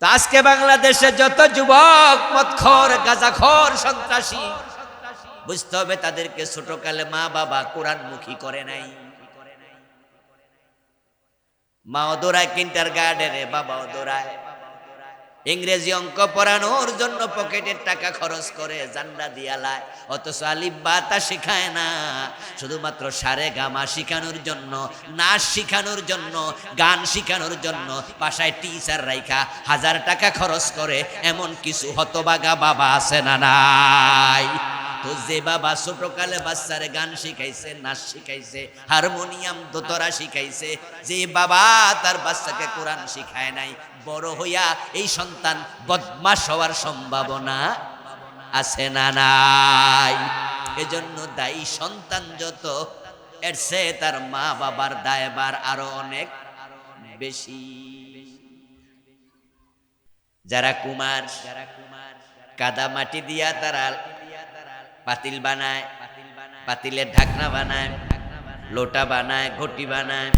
তো আজকে বাংলাদেশে যত যুবক মদখোর গাঁজাখোর সন্ত্রাসী, বুঝতে হবে তাদেরকে ছোটকালে মা বাবা কোরআনমুখী করে নাই। মাও দৌড়ায় কিন্ডারগার্টেনে, বাবাও দৌড়ায়। ইংরেজি অঙ্ক পড়ানোর জন্য পকেটের টাকা খরচ করে জান্ডা দিয়ালায়, অথচ আলিফ বা তা শেখায় না। শুধুমাত্র সারে গামা শিখানোর জন্য, নাচ শিখানোর জন্য, গান শিখানোর জন্য বাসায় টিচার রাইখা 1000 টাকা খরচ করে। এমন কিছু হতবাগা বাবা আছে না নাই? তো যে বাবা ছোটকালে বাচ্চারে গান শিখাইছে, নাচ শিখাইছে, হারমোনিয়াম দোতরা শিখাইছে, যে বাবা তার বাচ্চাকে কোরআন শিখায় নাই, বড় হইয়া এই সন্তান বদমাশ হওয়ার সম্ভাবনা আছে না নাই? এজন্য দায়ী সন্তান যত, এর চেয়ে তার মা বাবার দায়ভার আরো অনেক বেশি। যারা কুমার, কাদা মাটি দিয়া তারা পাতিল বানায়, পাতিলের ঢাকনা বানায়, লোটা বানায়, ঘটি বানায়,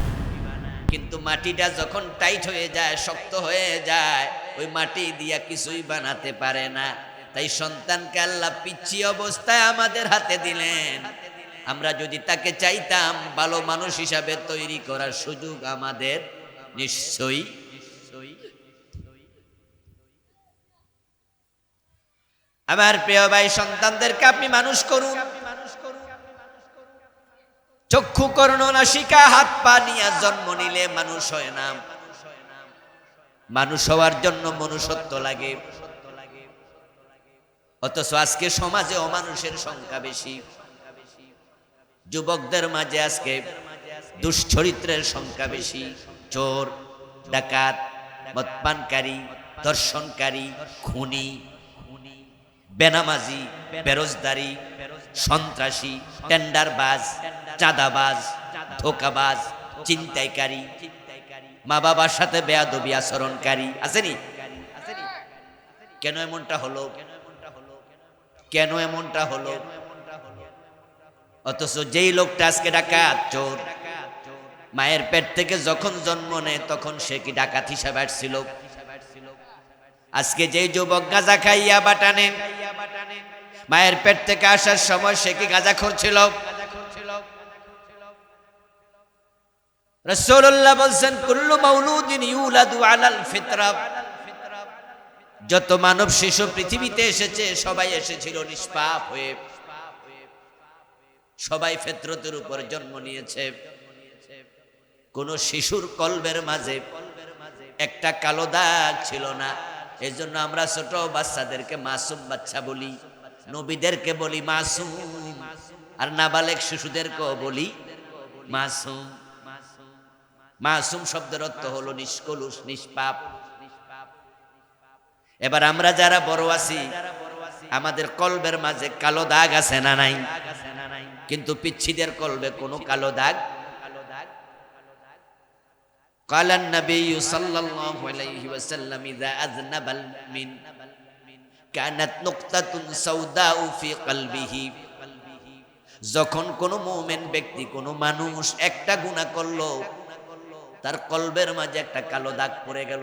কিন্তু মাটিটা যখন টাইট হয়ে যায়, শক্ত হয়ে যায়, ওই মাটি দিয়া কিছুই বানাতে পারে না। তাই সন্তানকে আল্লাহ পিচ্ছি অবস্থায় আমাদের হাতে দিলেন। আমরা যদি তাকে চাইতাম ভালো মানুষ হিসাবে তৈরি করার সুযোগ আমাদের নিশ্চয়ই। আমার প্রিয় ভাই, সন্তানদেরকে আপনি মানুষ করুন। চক্ষু কর্ণ নাসিকা হাত পা নিয়ে জন্ম নিলে মানুষ হয় না। মানুষ হওয়ার জন্য মনুষ্যত্ব লাগে। অথচ আজকে সমাজে অমানুষের সংখ্যা বেশি। যুবকদের মাঝে আজকে দুশ্চরিত্রের সংখ্যা বেশি। চোর, ডাকাত, মদপানকারী, ধর্ষণকারী, খুনি, বেনামাজি, বেরোজগারি, সন্ত্রাসী, টেন্ডারবাজ, চাঁদাবাজ, ধোকাবাজ, ছিনতাইকারী, মা বাবার সাথে বেয়াদবি আচরণকারী আসেনি? কেন এমনটা হলো? কেন এমনটা হলো? অথচ যেই লোকটা আজকে ডাকাত, চোর, মায়ের পেট থেকে যখন জন্ম নেয় তখন সে কি ডাকাত হিসাবে আসছিল? আজকে যেই যুবক গাঁজা খাইয়া বাটানে, মায়ের পেট থেকে আসার সময় সে কি গাঁজাখোর ছিল? রাসূলুল্লাহ বলছেন, কুল্লু মাউলুদিন ইউলাদু আলাল ফিতরা। যত মানব শিশু পৃথিবীতে এসেছে সবাই এসেছিল নিষ্পাপ হয়ে, সবাই ফিতরতের উপর জন্ম নিয়েছে। কোন শিশুর কলবের মাঝে একটা কালো দাগ ছিল না। এজন্য আমরা ছোট বাচ্চাদেরকে মাসুম বাচ্চা বলি, নবীদেরকে বলি মাসুম, আর নাবালেগ শিশুদেরকেও বলি মাসুম। মাসুম শব্দের অর্থ হলো নিষ্কলুষ, নিষ্পাপ। এবার আমরা যারা বড় আছি, আমাদের কলবের মাঝে কালো দাগ আছে না নাই? কিন্তু পিচ্ছিদের কলবে কোনো কালো দাগ। قال النبي صلى الله عليه وسلم إذا أذنب المؤمن كانت نقطة سوداء في قلبه। যখন কোন মুমিন ব্যক্তি, কোন মানুষ একটা গুনাহ করলো, তার কলবের মাঝে একটা কালো দাগ পড়ে গেল।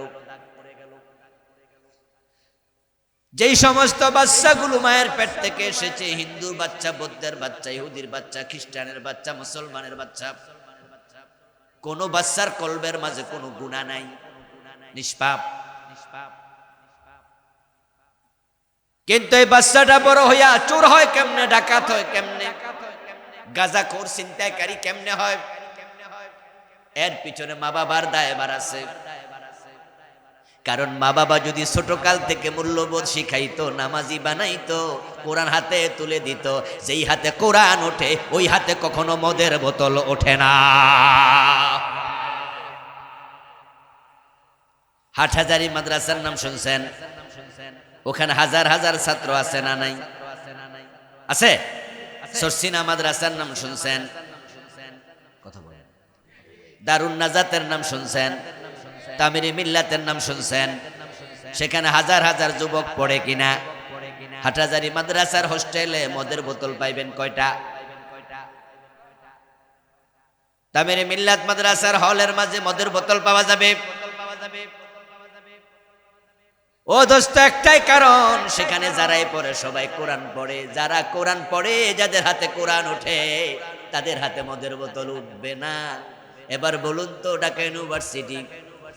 যেই সমস্ত বাচ্চাগুলো মায়ের পেট থেকে এসেছে, হিন্দুর বাচ্চা, বৌদ্ধের বাচ্চা, ইহুদির বাচ্চা, খ্রিস্টানের বাচ্চা, মুসলমানের বাচ্চা, কোন বাচ্চার কলবের মাঝে কোনো গুনাহ নাই, নিষ্পাপ। কিন্তু এই বাচ্চাটা বড় হইয়া চোর হয় কেমনে, ডাকাত হয় কেমনে, গাঁজাখোর, ছিনতাইকারী কেমনে হয়? এর পিছনে মা বাবার দায়ভার আছে। কারণ মা বাবা যদি ছোটকাল থেকে মূল্যবোধ শিখাইতো, নামাজি বানাইতো, কোরআন হাতে তুলে দিত, যেই হাতে কোরআন ওঠে ওই হাতে কখনো মদের বোতল ওঠে না। হাটহাজারী মাদ্রাসার নাম শুনছেন? ওখানে হাজার হাজার ছাত্র আছে না নাই? আছে। সরসিনা মাদ্রাসার নাম শুনছেন? কথা বলেন। দারুন নাজাতের নাম শুনছেন? তামিরি মিল্লাতের নাম শুনছেন? সেখানে হাজার হাজার যুবক পড়ে কিনা? হাটহাজারী মাদ্রাসার হোস্টেলে মদের বোতল পাইবেন কয়টা? তামিরি মিল্লাত মাদ্রাসার হলের মাঝে মদের বোতল পাওয়া যাবে? ও দোস্ত, একটাই কারণ, সেখানে যারাই পড়ে সবাই কোরআন পড়ে। যারা কোরআন পড়ে, যাদের হাতে কোরআন ওঠে, তাদের হাতে মদের বোতল উঠবে না। এবার বলুন তো, ঢাকা ইউনিভার্সিটি,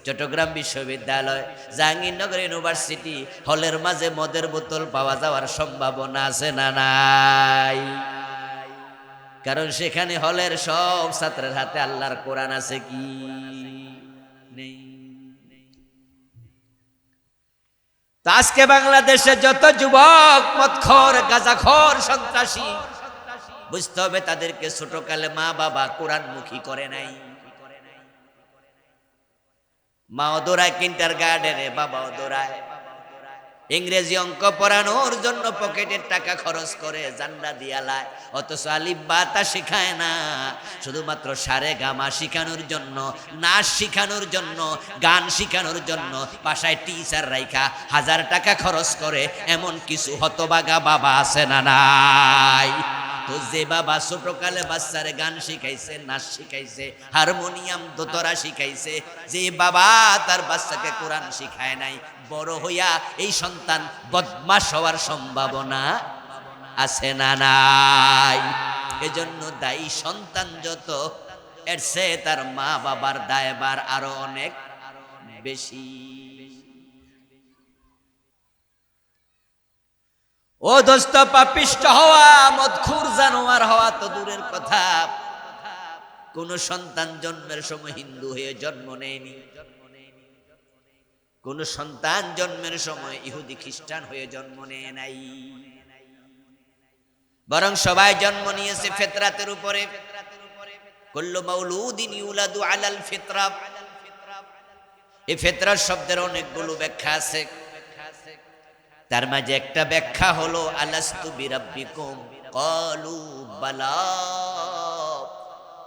চট্টগ্রাম বিশ্ববিদ্যালয়, জাহাঙ্গীরনগর ইউনিভার্সিটি, হলের মাঝে মদের বোতল পাওয়া যাওয়ার সম্ভাবনা আছে না নাই? কারণ সেখানে হলের সব ছাত্রের হাতে আল্লাহর কোরআন আছে কি নেই? তো আজকে বাংলাদেশে যত যুবক মদখোর, গাঁজাখোর, সন্ত্রাসী, বুঝতে হবে তাদেরকে ছোটকালে মা বাবা কোরআনমুখী করে নাই। মাও দৌড়ায় কিন্ডারগার্টেনে, বাবাও দৌড়ায়। ইংরেজি অঙ্ক পড়ানোর জন্য পকেটের টাকা খরচ করে জান্ডা দিয়ালায়, অথচ আলিফ বা তা শেখায় না। শুধুমাত্র সারে গামা শিখানোর জন্য, নাচ শিখানোর জন্য, গান শিখানোর জন্য বাসায় টিচার রাইখা 1000 টাকা খরচ করে এমন কিছু হতবাগা বাবা আছে না নাই? তো যে বাবা ছোটকালে বাচ্চারে গান শিখাইছে, নাচ শিখাইছে, হারমোনিয়াম দোতরা শিখাইছে, যে বাবা তার বাচ্চাকে কোরআন শিখায় নাই, বড় হইয়া এই সন্তান বদমাশ হওয়ার সম্ভাবনা আছে না নাই? এজন্য দায়ী সন্তান যত, এর চেয়ে তার মা বাবার দায়ভার আরো অনেক বেশি। ও দোস্ত, পাপিষ্ট হওয়া, মদখুর জানোয়ার হওয়া তো দূরের কথা, কোন সন্তান জন্মের সময় হিন্দু হয়ে জন্ম নেয়নি। কোন সন্তান জন্মের সময় ইহুদি খ্রিস্টান হয়ে জন্ম নেয় নাই। বরং সবাই জন্ম নিয়েছে ফিতরাতের উপরে। কুল্লু মাউলুদিন ইউলাদু আলাল ফিতরা। এই ফিতরাত শব্দের অনেকগুলো ব্যাখ্যা আছে। তার মাঝে একটা ব্যাখ্যা হলো আলাস্তু বিরাব্বিকুম ক্বালু বালা।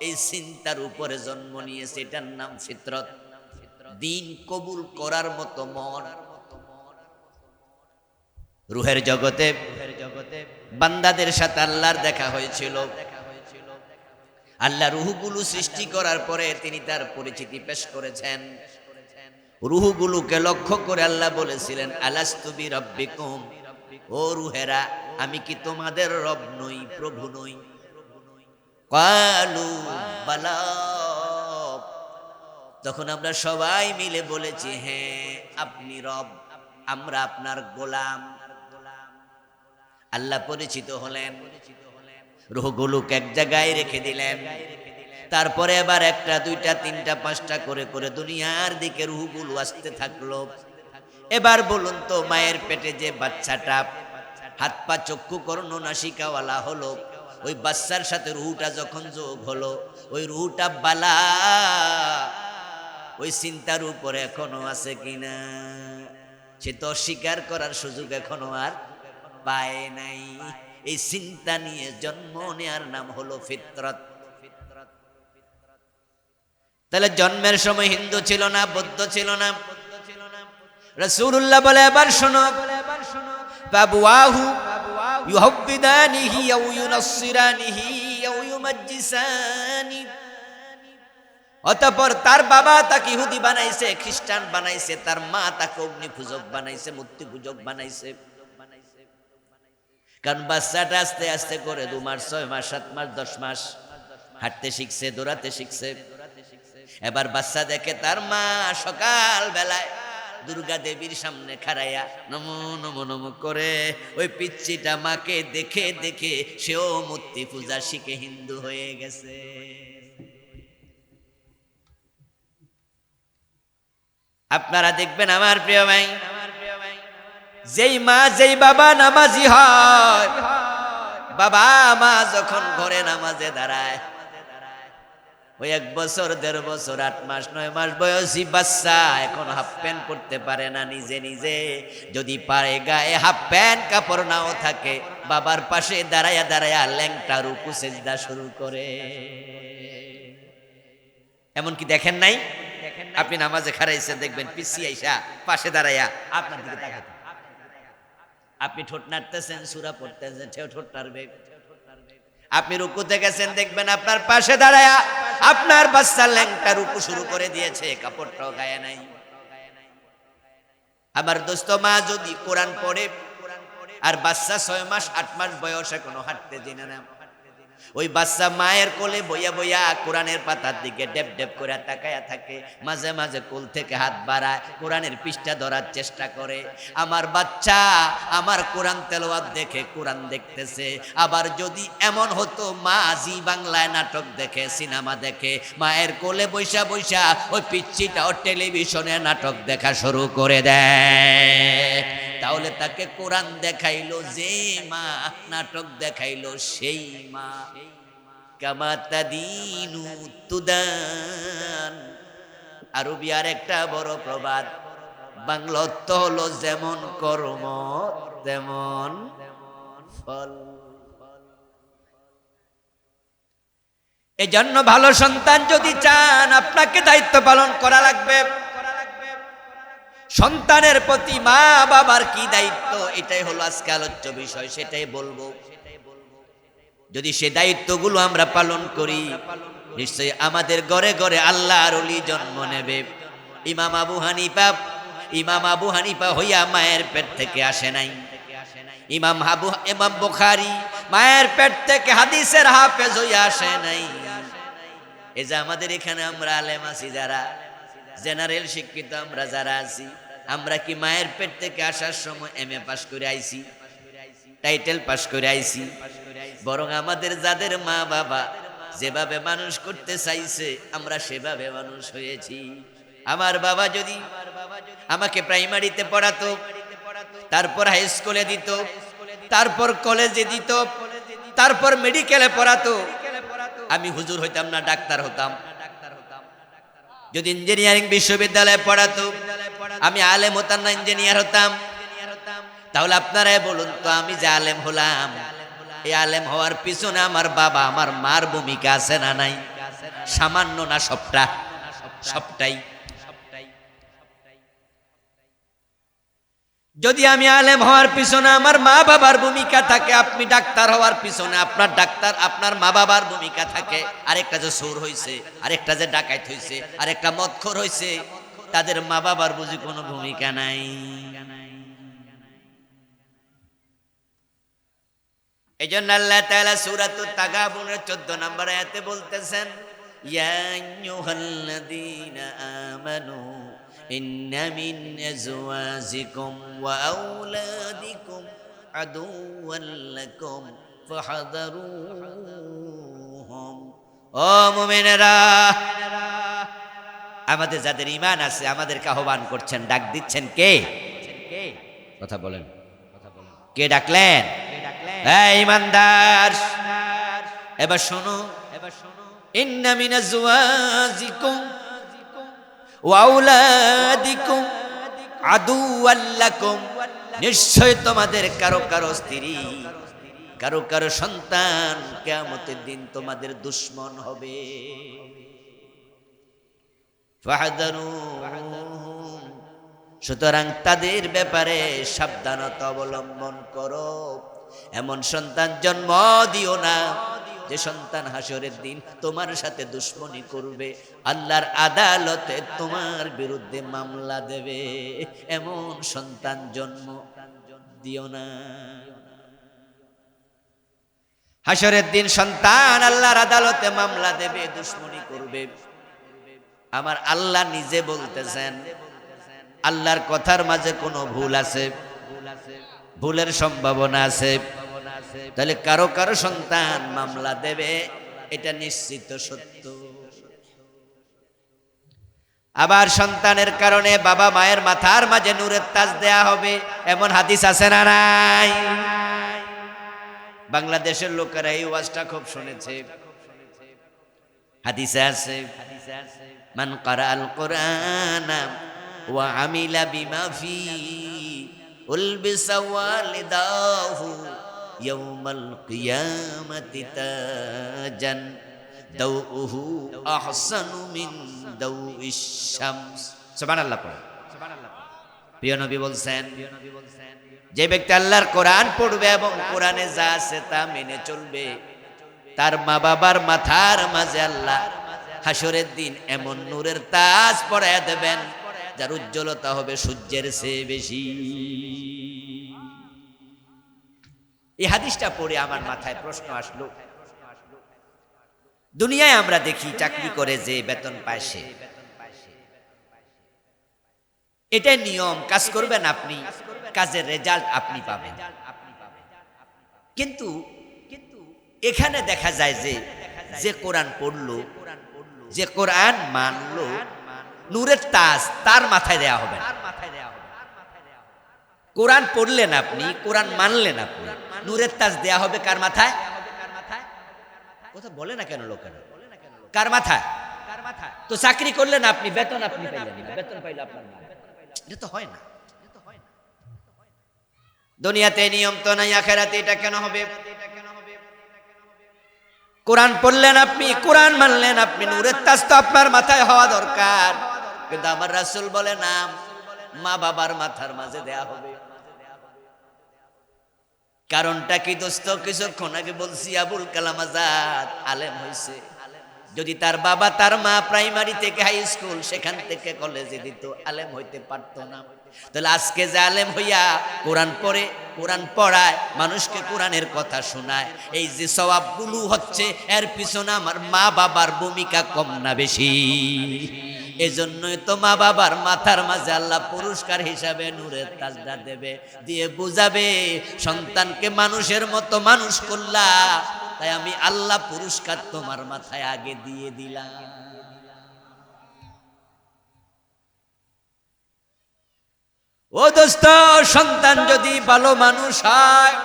এই চিন্তার উপরে জন্ম নিয়েছে, এটার নাম ফিতরত। দিন কবুল করার মতো মন। রুহের জগতে বান্দাদের সাথে আল্লাহর দেখা হয়েছিল। আল্লাহ রুহগুলো সৃষ্টি করার পরে তিনি তার পরিচিতি পেশ করেছেন। রুহগুলোকে লক্ষ্য করে আল্লাহ বলেছিলেন, আলাস্তু বিরাব্বিকুম, ও রুহেরা, আমি কি তোমাদের রব নই, প্রভু নই? ক্বালু বালা। তখন আমরা সবাই মিলে বলেছি, হ্যাঁ আপনি রব, আমরা আপনার গোলাম। আল্লাহ পরিচিত হলেন, রুহগুলোকে এক জায়গায় রেখে দিলেন। তারপরে আবার 1টা 2টা 3টা 5টা করে করে দুনিয়ার দিকে রুহগুলো আসতে থাকলো। এবার বলুন তো, মায়ের পেটে যে বাচ্চাটা হাত পা চক্ষু কর্ণ নাসিকাওয়ালা হলো, ওই বাচ্চার সাথে রুহটা যখন যোগ হলো, ওই রুহটা বালা ওই চিন্তার উপরে এখনো আছে কিনা? সে তো অস্বীকার করার সুযোগ এখনো আর পায় নাই। এই চিন্তা নিয়ে জন্ম নেয়ার নাম হলো ফিতরত। তাহলে জন্মের সময় হিন্দু ছিল না, বৌদ্ধ ছিল না। রাসূলুল্লাহ বলে, এবার শোনো, বাবুয়াহু ইউহাব্বিদানিহি আও ইউনাসসিরানিহি আও ইউমাজ্জিসানি। অতঃপর তার বাবা তাকে ইহুদি বানাইছে, খ্রিস্টান বানাইছে, তার মা তাকে অগ্নি পূজক বানাইছে, মূর্তি পূজক বানাইছে। কারণ বাচ্চাটা আস্তে আস্তে করে 2 মাস, 6 মাস, 7 মাস, 10 মাস হাঁটতে শিখছে, দৌড়াতে শিখছে। এবার বাচ্চা দেখে তার মা সকাল বেলায় দুর্গা দেবীর সামনে খাড়াইয়া নমো নমো নমো করে, ওই পিচ্চিটা মাকে দেখে দেখে সেও মূর্তি পূজা শিখে হিন্দু হয়ে গেছে। আপনারা দেখবেন আমার প্রিয় ভাই, যেই মা যেই বাবা নামাজি হয়, বাবা মা যখন ঘরে নামাজে দাঁড়ায়, ওই 1 বছর 1.5 বছর 8 মাস 9 মাস বয়সী বাচ্চা এখন হাফ প্যান্ট পরতে পারে না নিজে নিজে। যদি পারে গায়ে হাফ প্যান্ট কাপড় নাও থাকে, বাবার পাশে দাঁড়ায়া দাঁড়ায়া ল্যাংটা রুকু সেজদা শুরু করে। এমন কি দেখেন নাই? আপনি নামাজে খাড়াইছেন, দেখবেন পিসি আইসা পাশে দাঁড়ায়া আপনার দিকে তাকাতে। আপনি ঠোঁট নাড়তেছেন, সূরা পড়তেছেন, ঠোঁট নাড়বে। আপনি রুকুতে গেছেন, দেখবেন আপনার পাশে দাঁড়ায়া আপনার বাচ্চা ল্যাংটা রুকু শুরু করে দিয়েছে, কাপড়টাও গায়ে নাই। আমার দোস্ত, মা যদি কোরআন পড়ে আর বাচ্চা 6 মাস 8 মাস বয়সে কোনো হাঁটতে জানে না, ওই বাচ্চা মায়ের কোলে বইয়া বইয়া কোরআনের পাতার দিকে ডেপ ডেপ করে তাকায়া থাকে, মাঝে মাঝে কোল থেকে হাত বাড়ায়, কোরআনের পৃষ্ঠা ধরার চেষ্টা করে। আমার বাচ্চা আমার কোরআন তেলাওয়াত দেখে কোরআন দেখতেছে। আবার যদি এমন হতো মা জি বাংলায় নাটক দেখে, সিনেমা দেখে, মায়ের কোলে বৈশা বৈশা ওই পিচ্চিটাও টেলিভিশনে নাটক দেখা শুরু করে দেয়, তাহলে তাকে কোরআন দেখাইলো যে মা, নাটক দেখাইলো সেই মা। কামা তাদিনু তুদান। আরবি আর একটা বড় প্রবাদ, বাংলা অর্থ হলো যেমন কর্ম তেমন ফল। এই জন্য ভালো সন্তান যদি চান, আপনাকে দায়িত্ব পালন করা লাগবে। সন্তানের প্রতি মা বাবার কি দায়িত্ব, এটাই হলো আজকে আলোচ্য বিষয়, সেটাই বলবো। যদি সে দায়িত্বগুলো আমরা পালন করি, নিশ্চয়ই আমাদের ঘরে ঘরে আল্লাহর ওলি জন্ম নেবে। ইমাম আবু হানিফা হইয়া মায়ের পেট থেকে আসে নাই। ইমাম বুখারী মায়ের পেট থেকে হাদিসের হাফেজ হইয়া আসে নাই। এই যে আমাদের এখানে আমরা আলেম আছি, যারা জেনারেল শিক্ষিত আমরা যারা আছি, আমরা কি মায়ের পেট থেকে আসার সময় MA পাস করে আইছি, টাইটেল পাস করে আইছি? বরং আমাদের যাদের মা বাবা যেভাবে মানুষ করতে চাইছে, আমরা সেভাবে মানুষ হয়েছি। আমার বাবা যদি আমাকে প্রাইমারিতে পড়াতো, তারপর হাই স্কুলে দিত, তারপর কলেজে দিত, তারপর মেডিকেলে পড়াতো, আমি হুজুর হইতাম না, ডাক্তার হতাম। যদি ইঞ্জিনিয়ারিং বিশ্ববিদ্যালয়ে পড়াতো, আমি আলেম হতাম না, ইঞ্জিনিয়ার হতাম। তাহলে আপনারাই বলুন তো, আমি যে আলেম হলাম, এই আলেম হওয়ার পিছনে আমার বাবা আমার মার ভূমিকা আছে না নাই? সামান্য না সবটাই। যদি আমি আলেম হওয়ার পিছনে আমার মা বাবার ভূমিকা থাকে, আপনি ডাক্তার হওয়ার পিছনে আপনার মা বাবার ভূমিকা থাকে। আরেকটা যে চোর হইছে, আরেকটা যে ডাকাত হইছে, আরেকটা মদখোর হইছে, তাদের মা বাবার বুঝি কোনো ভূমিকা নাই? এই জন্য আল্লাহ তাআলা সূরাতুত তাগাবুনের 14 নম্বর আয়াতে বলতেছেন, ইয়া আইয়ুহাল্লাযীনা আমানু ইন্না মিন আজওয়াজিকুম ওয়া আওলাদিকুম আদুওয়ান লাকুম ফাহযারুহুম। ও মুমিনেরা, আমাদের যাদের ঈমান আছে, আমাদেরকে আহ্বান করছেন, ডাক দিচ্ছেন কে? কথা বলেন, কে ডাকলেন? এই ঈমানদার, এবার শোনো, ইন্না মিন আজওয়াজিকুম ওয়া আওলাদিকুম আদুওয়ান লাকুম। নিশ্চয় তোমাদের কারো কারো স্ত্রী, কারো কারো সন্তান কিয়ামতের দিন তোমাদের দুশমন হবে। ফাহযারুহুম, সুতরাং তাদের ব্যাপারে সাবধানতা অবলম্বন করো। এমন সন্তান জন্ম দিও না যে সন্তান হাসরের দিন তোমার সাথে দুশ্মনী করবে, আল্লাহর আদালতে তোমার বিরুদ্ধে মামলা দেবে। এমন সন্তান জন্ম দিও না। হাসরের দিন সন্তান আল্লাহর আদালতে মামলা দেবে, দুশ্মনী করবে। আমার আল্লাহ নিজে বলতেছেন, আল্লাহর কথার মাঝে কোনো ভুল আছে? ভুলের সম্ভাবনা আছে। তাহলে কারো কারো সন্তান মামলা দেবে, এটা নিশ্চিত সত্য। আবার সন্তানের কারণে বাবা মায়ের মাথার মাঝে নূরের তাজ দেয়া হবে, এমন হাদিস আছে না নাই? বাংলাদেশের লোকেরা এই ওয়াজটা খুব শুনেছে। হাদিসে আছে, মান ক্বারাআল কুরআনা ওয়া আমিলা বিমা ফি উলবিসা ওয়ালিদাহু ইয়াউমাল কিয়ামাতি তাজান দাউহু আহসানু মিন দাউইশ শামস। সুবহানাল্লাহ। প্রিয় নবী বলছেন, যে ব্যক্তি আল্লাহর কোরআন পড়বে এবং কোরআনে যা আছে তা মেনে চলবে, তার মা বাবার মাথার মাঝে আল্লাহ হাসরের দিন এমন নূরের তাজ পরাইয়া দেবেন যার উজ্জ্বলতা হবে সূর্যের চেয়ে বেশি। এই হাদিসটা পড়ে আমার মাথায় প্রশ্ন আসলো, দুনিয়ায় আমরা দেখি চাকরি করে যে বেতন পায় সে, এটাই নিয়ম, কাজ করবেন আপনি, কাজের রেজাল্ট আপনি পাবেন। কিন্তু এখানে দেখা যায় যে যে কোরআন পড়লো, যে কোরআন মানলো, নূরের তাজ তার মাথায় দেয়া হবে না। কোরআন পড়লেন আপনি, কোরআন মানলেন আপনি, নূরের তাজ দেয়া হবে কার মাথায়? কথা বলে না কেন লোকেরা? কার মাথায়? তো চাকরি করলেন আপনি, বেতন আপনি পাইলেন না, বেতন পাইলো আপনার মা। এটা তো হয় না। দুনিয়াতে নিয়ম তো নাই, আখেরাতে এটা কেন হবে? কোরআন পড়লেন আপনি, কোরআন মানলেন আপনি, নূরের তাজ তো আপনার মাথায় হওয়া দরকার। কিন্তু আমার রাসূল বলে না, মা বাবার মাথার মাঝে দেয়া হবে। কারণটা কি দোস্ত? কিছুক্ষণ আগে বলছি, আবুল কালাম আজাদ আলেম হয়েছে। যদি তার বাবা তার মা প্রাইমারি থেকে হাই স্কুল, সেখান থেকে কলেজে দিত, আলেম হইতে পারতো না। তাহলে আজকে যে আলেম হইয়া কোরআন পড়ে, কোরআন পড়ায়, মানুষকে কোরআনের কথা শোনায়, এই যে সওয়াবগুলো হচ্ছে, এর পিছনে আমার মা বাবার ভূমিকা কম না বেশি? এজন্যই তো মা বাবার মাথার মাঝে আল্লাহ পুরস্কার হিসাবে নূরের তাজটা দেবে, দিয়ে বুঝাবে সন্তানকে মানুষের মতো মানুষ করলা, তাই আমি আল্লাহ পুরস্কার তোমার মাথায় আগে দিয়ে দিলাম। ও দোস্ত, সন্তান যদি ভালো মানুষ হয়,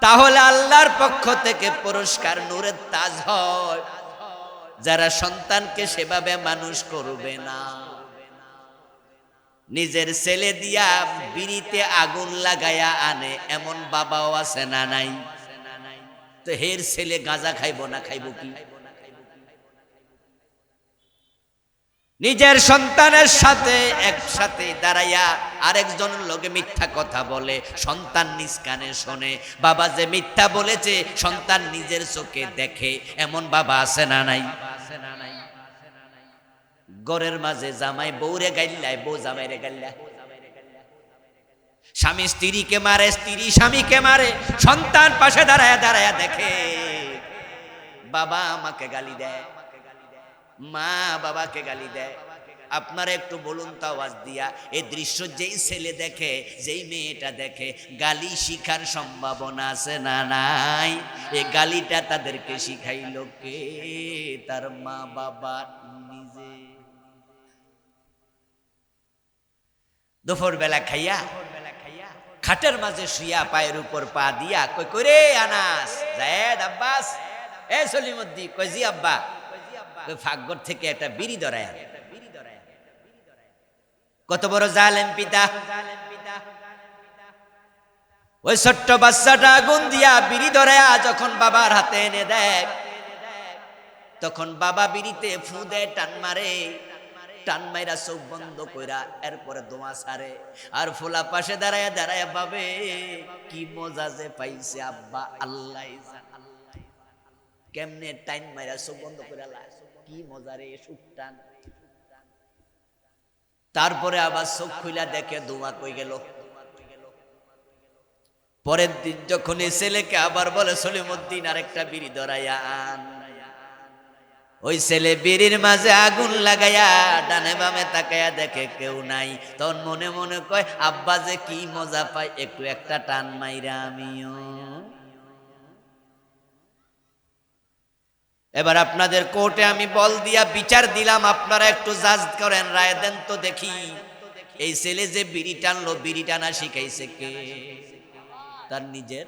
তাহলে আল্লাহর পক্ষ থেকে পুরস্কার নূরের তাজ হয়। যারা সন্তানকে সেভাবে মানুষ করবে না, নিজের ছেলে দিয়া বিড়িতে আগুন লাগায়া আনে, এমন বাবাও আছে না নাই? তো হের ছেলে গাঁজা খাইব না, খাইব কি? নিজের সন্তানের সাথে একসাথে দাঁড়াইয়া আরেকজনের লগে মিথ্যা কথা বলে, সন্তান নিজ কানে শোনে। বাবা যে মিথ্যা বলেছে সন্তান নিজের চোখে দেখে, এমন বাবা আছে না নাই? ঘরের মাঝে জামাই বউরে গাইল্লায়, বউ জামাইরে গাইল্লায়, স্বামী স্ত্রীকে মারে, স্ত্রী স্বামীকে মারে, সন্তান পাশে দাঁড়ায়া দাঁড়ায়া দেখে, বাবা আমাকে গালি দেয়, মা বাবাকে গালি দেয়। আপনারা একটু বলুন তো আওয়াজ দিয়া, এই দৃশ্য যেই ছেলে দেখে, যেই মেয়েটা দেখে, গালি শিখার সম্ভাবনা আছে না নাই? এই গালিটা তাদেরকে শিখাইল কে? তার মা বাবা নিজে। দুপুর বেলা খাইয়া খাটের মাঝে শুইয়া পায়ের উপর পা দিয়া কই করে আনাস জায়েদ আব্বাস, এ সলিমুদ্দি, কই জি আব্বা। ফাঁকঘর থেকে একটা বিড়ি ধরায়। কত বড় জালেম পিতা! ওই ছোট্ট বাচ্চাটা আগুন দিয়া বিড়ি ধরায়া যখন বাবার হাতে এনে দেয়, তখন বাবা বিড়িতে ফু দেয়, টান মারে, টান মাইরা চোখ বন্ধ কইরা এরপরে দোয়া ছাড়ে। আর ফোলা পাশে দাঁড়ায়া দাঁড়ায়া ভাবে, কি মজা যে পাইছে আব্বা, আল্লাহ জানে। কেমনে টাইম মাইরা চোখ বন্ধ কইরা, কি মজা রে, সুখ টান। তারপরে আবার চোখ খুইলা দেখে দোয়া কই গেল। পরের দিন যখন এই ছেলেকে আবার বলে, সলিমুদ্দিন আরেকটা বিড়ি ধরাইয়া আন, ওই ছেলে বিড়ির মাঝে আগুন লাগাইয়া ডানে বামে তাকাইয়া দেখে কেউ নাই। তখন মনে মনে কয়, আব্বা যে কি মজা পায়, একটু একটা টান মাইরা আমিও। এবার আপনাদের কোর্টে আমি বল দিয়া বিচার দিলাম, আপনারা একটু জাজ করেন, রায় দেন তো দেখি, এই ছেলে যে বিড়ি টানলো, বিড়ি টানা শিখাইছে কে? তার নিজের